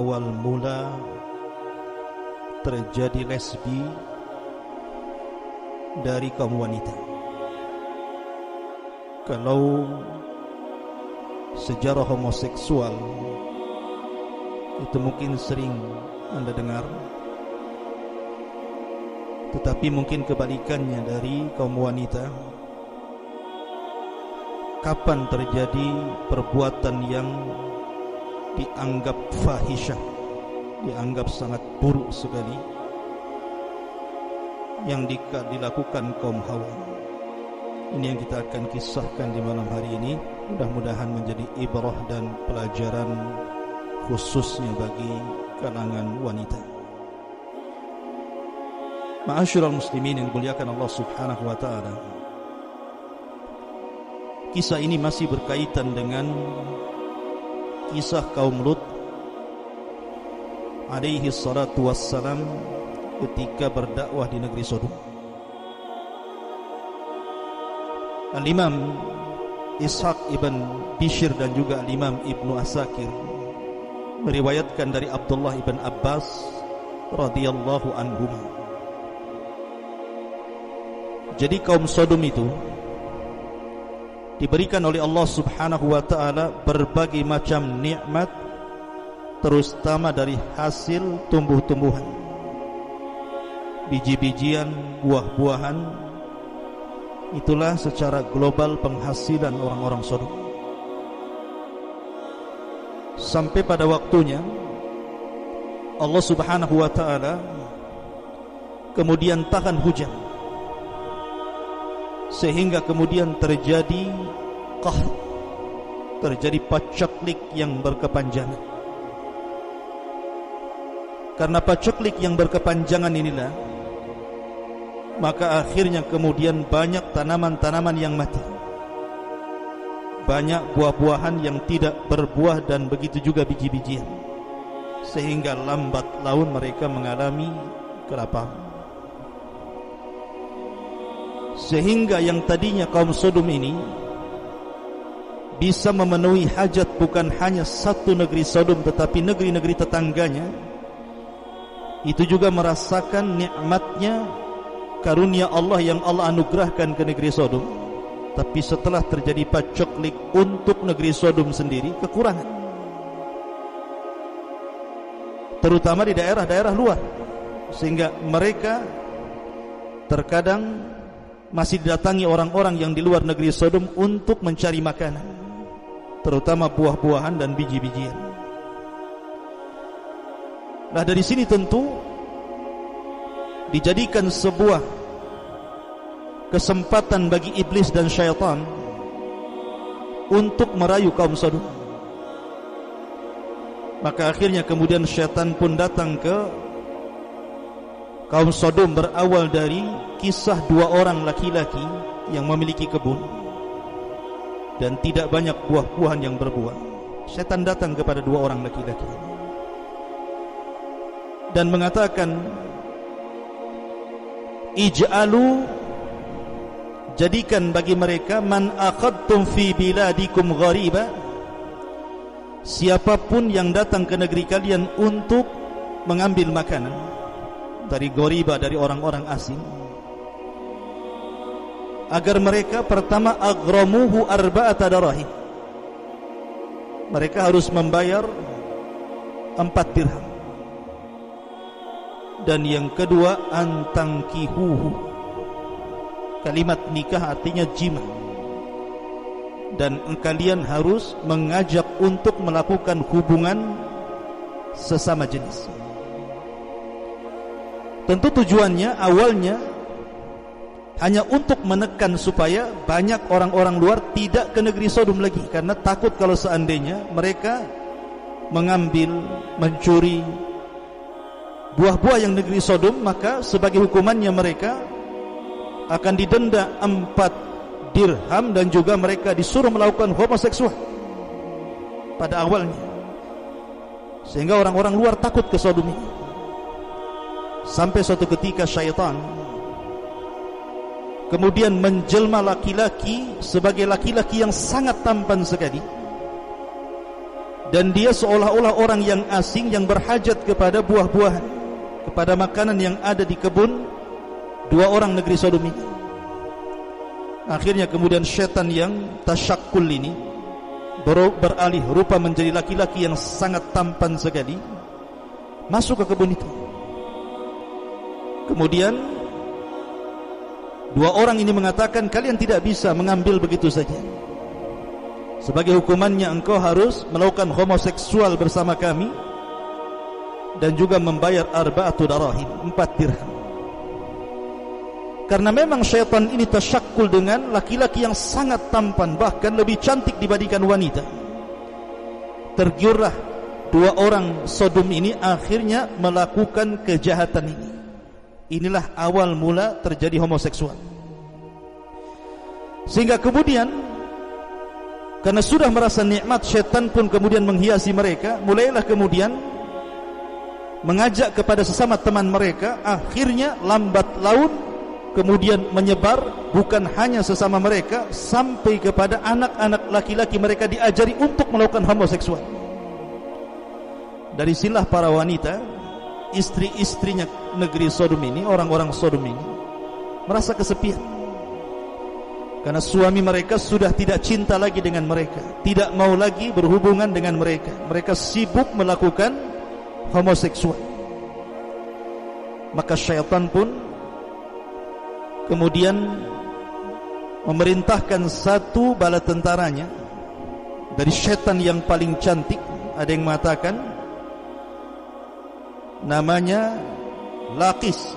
awal mula terjadi lesbi dari kaum wanita. Kalau sejarah homoseksual itu mungkin sering Anda dengar, tetapi mungkin kebalikannya dari kaum wanita. Kapan terjadi perbuatan yang dianggap fahisyah, dianggap sangat buruk sekali, yang dilakukan kaum Hawa? Ini yang kita akan kisahkan di malam hari ini. Mudah-mudahan menjadi ibrah dan pelajaran khususnya bagi kalangan wanita. Ma'asyiral muslimin yang dimuliakan Allah Subhanahu wa taala. Kisah ini masih berkaitan dengan kisah kaum Lut alaihi salatu wassalam ketika berdakwah di negeri Sodom. Al-Imam Ishaq ibn Bishr dan juga Al-Imam Ibnu Asakir meriwayatkan dari Abdullah ibn Abbas radhiyallahu anhuma. Jadi kaum Sodom itu diberikan oleh Allah Subhanahu wa taala berbagai macam nikmat, terutama dari hasil tumbuh-tumbuhan, biji-bijian, buah-buahan. Itulah secara global penghasilan orang-orang Sodom. Sampai pada waktunya Allah Subhanahu wa taala kemudian tahan hujan, sehingga kemudian terjadi qahar, terjadi paceklik yang berkepanjangan. Karena paceklik yang berkepanjangan inilah, maka akhirnya kemudian banyak tanaman-tanaman yang mati, banyak buah-buahan yang tidak berbuah, dan begitu juga biji-bijian, sehingga lambat laun mereka mengalami kelaparan. Sehingga yang tadinya kaum Sodom ini bisa memenuhi hajat bukan hanya satu negeri Sodom, tetapi negeri-negeri tetangganya, itu juga merasakan nikmatnya karunia Allah yang Allah anugerahkan ke negeri Sodom. Tapi setelah terjadi paceklik untuk negeri Sodom sendiri, kekurangan, terutama di daerah-daerah luar, sehingga mereka terkadang masih didatangi orang-orang yang di luar negeri Sodom untuk mencari makanan, terutama buah-buahan dan biji-bijian. Nah, dari sini tentu dijadikan sebuah kesempatan bagi iblis dan syaitan untuk merayu kaum Sodom. Maka akhirnya kemudian syaitan pun datang ke kaum Sodom, berawal dari kisah dua orang laki-laki yang memiliki kebun dan tidak banyak buah-buahan yang berbuah. Syaitan datang kepada dua orang laki-laki dan mengatakan, ij'alu, jadikan bagi mereka, man aqadtum fi biladikum ghariba, siapapun yang datang ke negeri kalian untuk mengambil makanan dari ghariba, dari orang-orang asing, agar mereka pertama aghramuhu arba'ata darahim, mereka harus membayar 4 dirham. Dan yang kedua, antangkihuhu, kalimat nikah artinya jima, dan kalian harus mengajak untuk melakukan hubungan sesama jenis. Tentu tujuannya awalnya hanya untuk menekan supaya banyak orang-orang luar tidak ke negeri Sodom lagi, karena takut kalau seandainya mereka mengambil, mencuri buah-buah yang negeri Sodom, maka sebagai hukumannya mereka akan didenda 4 dirham dan juga mereka disuruh melakukan homoseksual pada awalnya, sehingga orang-orang luar takut ke Sodom ini. Sampai suatu ketika syaitan kemudian menjelma laki-laki sebagai laki-laki yang sangat tampan sekali, dan dia seolah-olah orang yang asing yang berhajat kepada buah-buahan, kepada makanan yang ada di kebun dua orang negeri Sodom ini. Akhirnya kemudian syaitan yang tasyakkul ini beralih rupa menjadi laki-laki yang sangat tampan sekali, masuk ke kebun itu. Kemudian dua orang ini mengatakan, kalian tidak bisa mengambil begitu saja. Sebagai hukumannya engkau harus melakukan homoseksual bersama kami dan juga membayar arba'atu darahim, 4 dirham. Karena memang syaitan ini tasyakkul dengan laki-laki yang sangat tampan, bahkan lebih cantik dibandingkan wanita. Tergiurlah dua orang Sodom ini akhirnya melakukan kejahatan ini. Inilah awal mula terjadi homoseksual. Sehingga kemudian karena sudah merasa nikmat, syaitan pun kemudian menghiasi mereka. Mulailah kemudian mengajak kepada sesama teman mereka. Akhirnya lambat laun kemudian menyebar, bukan hanya sesama mereka, sampai kepada anak-anak laki-laki mereka diajari untuk melakukan homoseksual. Dari silah para wanita, istri-istrinya negeri Sodom ini, orang-orang Sodom ini merasa kesepian, karena suami mereka sudah tidak cinta lagi dengan mereka, tidak mau lagi berhubungan dengan mereka. Mereka sibuk melakukan homoseksual. Maka syaitan pun kemudian memerintahkan satu bala tentaranya dari syaitan yang paling cantik. Ada yang mengatakan namanya Laqis.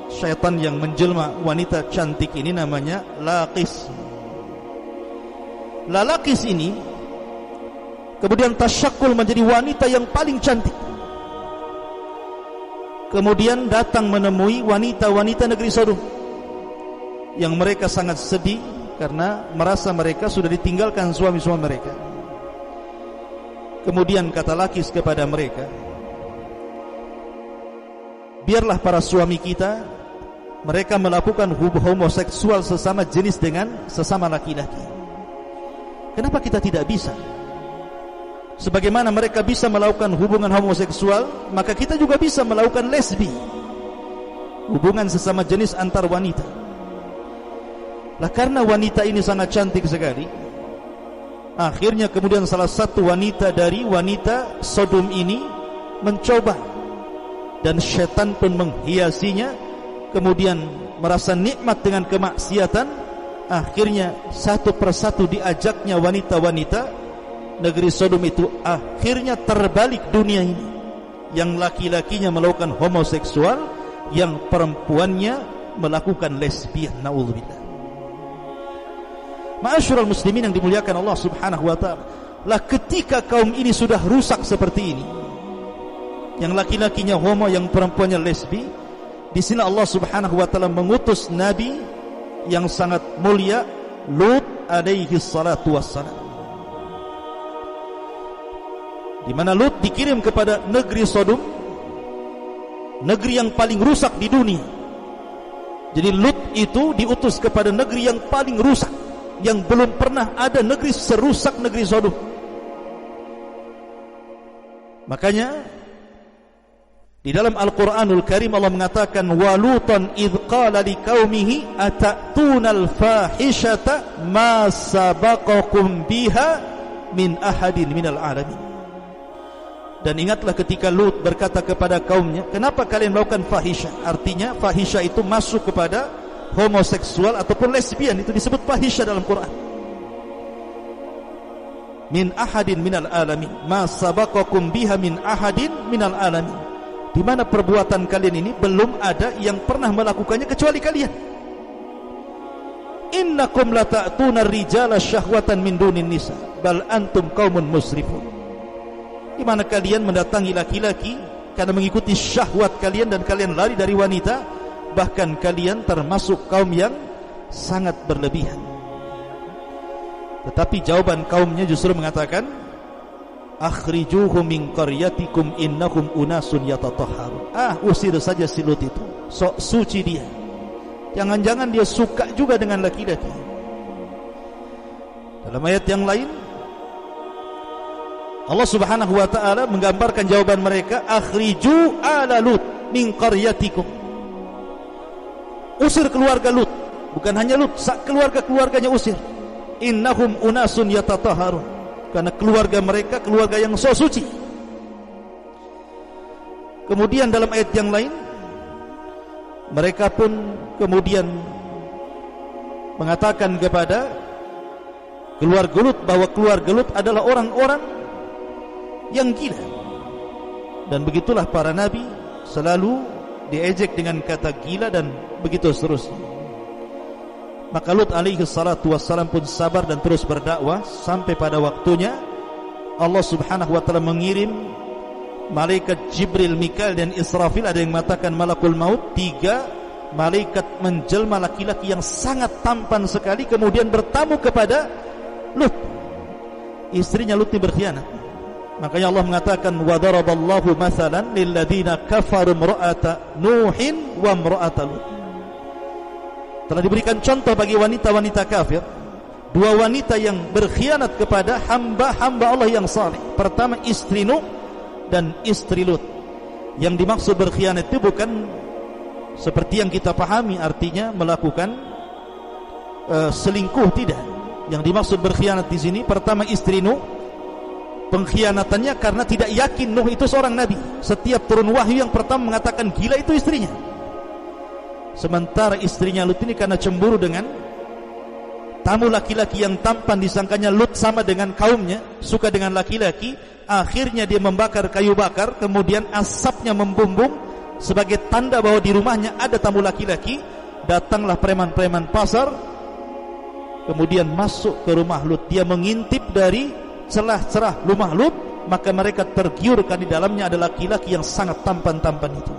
Syaitan yang menjelma wanita cantik ini namanya Laqis. Laqis ini kemudian tasyakkul menjadi wanita yang paling cantik. Kemudian datang menemui wanita-wanita negeri Sodom yang mereka sangat sedih karena merasa mereka sudah ditinggalkan suami-suami mereka. Kemudian kata Laqis kepada mereka, biarlah para suami kita mereka melakukan homoseksual sesama jenis dengan sesama laki-laki. Kenapa kita tidak bisa? Sebagaimana mereka bisa melakukan hubungan homoseksual, maka kita juga bisa melakukan lesbi, hubungan sesama jenis antar wanita. Lah karena wanita ini sangat cantik sekali, akhirnya kemudian salah satu wanita dari wanita Sodom ini mencoba, dan syaitan pun menghiasinya. Kemudian merasa nikmat dengan kemaksiatan, akhirnya satu persatu diajaknya wanita-wanita negeri Sodom itu. Akhirnya terbalik dunia ini, yang laki-lakinya melakukan homoseksual, yang perempuannya melakukan lesbian. Na'udzubillah. Ma'asyiral muslimin yang dimuliakan Allah subhanahu wa ta'ala, lah ketika kaum ini sudah rusak seperti ini, yang laki-lakinya homo, yang perempuannya lesbi, di sini Allah subhanahu wa ta'ala mengutus Nabi yang sangat mulia, Lut alaihi salatu wassalam, di mana Lut dikirim kepada negeri Sodom, negeri yang paling rusak di dunia. Jadi Lut itu diutus kepada negeri yang paling rusak, yang belum pernah ada negeri serusak negeri Sodom. Makanya di dalam Al-Quranul Karim Allah mengatakan, walutan idh qala liqaumihi atatuna al-fahishata ma sabaqakum biha min ahadin minal alamin. Dan ingatlah ketika Lut berkata kepada kaumnya, kenapa kalian melakukan fahisyah? Artinya fahisyah itu masuk kepada homoseksual ataupun lesbian, itu disebut fahisyah dalam Quran. Min ahadin minal alamin, ma sabaqakum biha min ahadin minal alamin. Di mana perbuatan kalian ini belum ada yang pernah melakukannya kecuali kalian. Innakum lata'tuna ar-rijala syahwatan min dunin nisa bal antum qaumun musrifun. Di mana kalian mendatangi laki-laki karena mengikuti syahwat kalian dan kalian lari dari wanita, bahkan kalian termasuk kaum yang sangat berlebihan. Tetapi jawaban kaumnya justru mengatakan, akhrijuhum min qaryatikum innahum unasun yatatahharun. Usir saja si Lut itu, sok suci dia. Jangan-jangan dia suka juga dengan laki-laki. Dalam ayat yang lain, Allah Subhanahu wa taala menggambarkan jawaban mereka, akhriju ala Lut min qaryatikum. Usir keluarga Lut, bukan hanya Lut, keluarga-keluarganya usir. Innahum unasun yatatahharun, karena keluarga mereka keluarga yang so suci. Kemudian dalam ayat yang lain, mereka pun kemudian mengatakan kepada keluarga Lut bahwa keluarga Lut adalah orang-orang yang gila. Dan begitulah para nabi selalu diejek dengan kata gila dan begitu seterusnya. Maka Lut alaihi salatu wassalam pun sabar dan terus berdakwah sampai pada waktunya Allah Subhanahu wa taala mengirim malaikat Jibril, Mikail dan Israfil. Ada yang mengatakan malakul maut, 3 malaikat menjelma laki-laki yang sangat tampan sekali, kemudian bertamu kepada Lut. Istrinya Lut ini berkhianat. Makanya Allah mengatakan wa daraballahu mathalan lil ladzina kafaru imra'ata Nuhin wa imra'ata Lut. Telah diberikan contoh bagi wanita-wanita kafir, 2 wanita yang berkhianat kepada hamba-hamba Allah yang saleh. Pertama istri Nuh dan istri Lut. Yang dimaksud berkhianat itu bukan seperti yang kita pahami, artinya melakukan selingkuh, tidak. Yang dimaksud berkhianat di sini pertama istri Nuh. Pengkhianatannya karena tidak yakin Nuh itu seorang nabi. Setiap turun wahyu yang pertama mengatakan gila itu istrinya. Sementara istrinya Lut ini karena cemburu dengan tamu laki-laki yang tampan, disangkanya Lut sama dengan kaumnya, suka dengan laki-laki. Akhirnya dia membakar kayu bakar, kemudian asapnya membumbung sebagai tanda bahwa di rumahnya ada tamu laki-laki. Datanglah preman-preman pasar, kemudian masuk ke rumah Lut. Dia mengintip dari celah-celah rumah Lut, maka mereka tergiurkan di dalamnya ada laki-laki yang sangat tampan-tampan itu.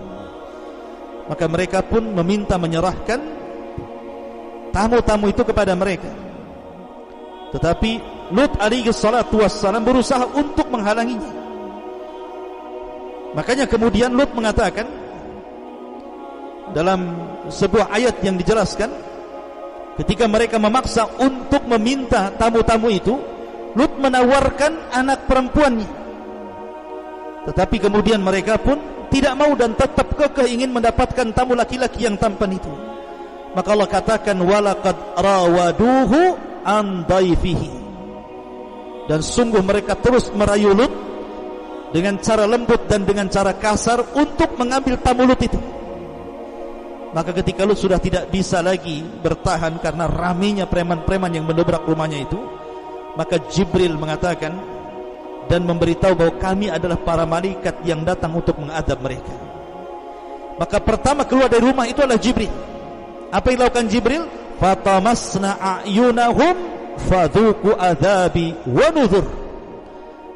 Maka mereka pun meminta menyerahkan tamu-tamu itu kepada mereka. Tetapi Lut alaihi salatu wassalam berusaha untuk menghalanginya. Makanya kemudian Lut mengatakan dalam sebuah ayat yang dijelaskan, ketika mereka memaksa untuk meminta tamu-tamu itu, Lut menawarkan anak perempuannya. Tetapi kemudian mereka pun tidak mau dan tetap kekeh ingin mendapatkan tamu laki-laki yang tampan itu. Maka Allah katakan walaqad rawaduhu an dhaifihi. Dan sungguh mereka terus merayu Lut dengan cara lembut dan dengan cara kasar untuk mengambil tamu Lut itu. Maka ketika Lut sudah tidak bisa lagi bertahan karena ramainya preman-preman yang mendobrak rumahnya itu, maka Jibril mengatakan dan memberitahu bahwa kami adalah para malaikat yang datang untuk mengadab mereka. Maka pertama keluar dari rumah itu adalah Jibril. Apa yang dilakukan Jibril? Fatamasna a'yunahum fadhuku adzabi wa nuzur.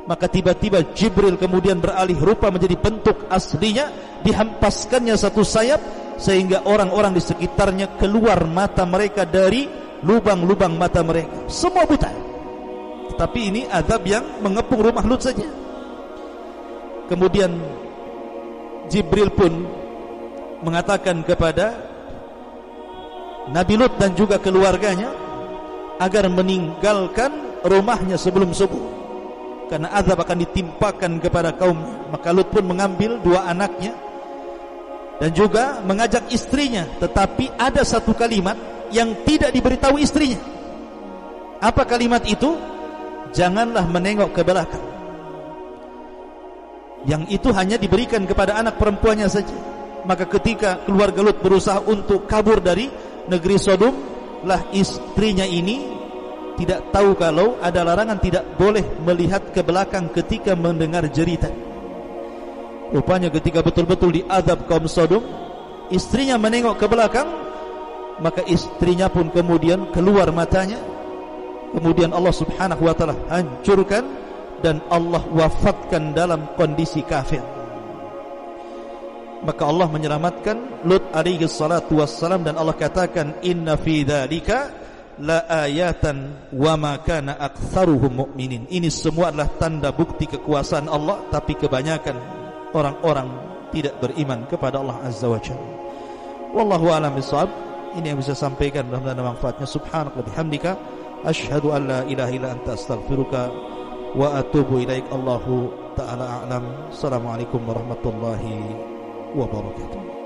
Maka tiba-tiba Jibril kemudian beralih rupa menjadi bentuk aslinya, dihampaskannya satu sayap sehingga orang-orang di sekitarnya keluar mata mereka dari lubang-lubang mata mereka, semua buta. Tapi ini azab yang mengepung rumah Lut saja. Kemudian Jibril pun mengatakan kepada Nabi Lut dan juga keluarganya agar meninggalkan rumahnya sebelum subuh, karena azab akan ditimpakan kepada kaumnya. Maka Lut pun mengambil 2 anaknya dan juga mengajak istrinya. Tetapi ada satu kalimat yang tidak diberitahu istrinya. Apa kalimat itu? Janganlah menengok ke belakang. Yang itu hanya diberikan kepada anak perempuannya saja. Maka ketika keluarga Lut berusaha untuk kabur dari negeri Sodom, lah istrinya ini tidak tahu kalau ada larangan tidak boleh melihat ke belakang ketika mendengar jeritan. Rupanya ketika betul-betul diazab kaum Sodom, istrinya menengok ke belakang, maka istrinya pun kemudian keluar matanya. Kemudian Allah Subhanahu wa taala hancurkan dan Allah wafatkan dalam kondisi kafir. Maka Allah menyelamatkan Lut alaihi salatu wassalam, dan Allah katakan inna fi dzalika la ayatan wa ma kana aktsaruhum mu'minin. Ini semua adalah tanda bukti kekuasaan Allah, tapi kebanyakan orang-orang tidak beriman kepada Allah Azza wa Jalla. Wallahu a'lam bishawab. Ini yang bisa sampaikan, mudah-mudahan ada manfaatnya. Subhanaka wa bihamdika asyhadu an la ilaha illa anta astaghfiruka wa atubu ilaik. Allahu ta'ala a'lam. Assalamualaikum warahmatullahi wabarakatuh.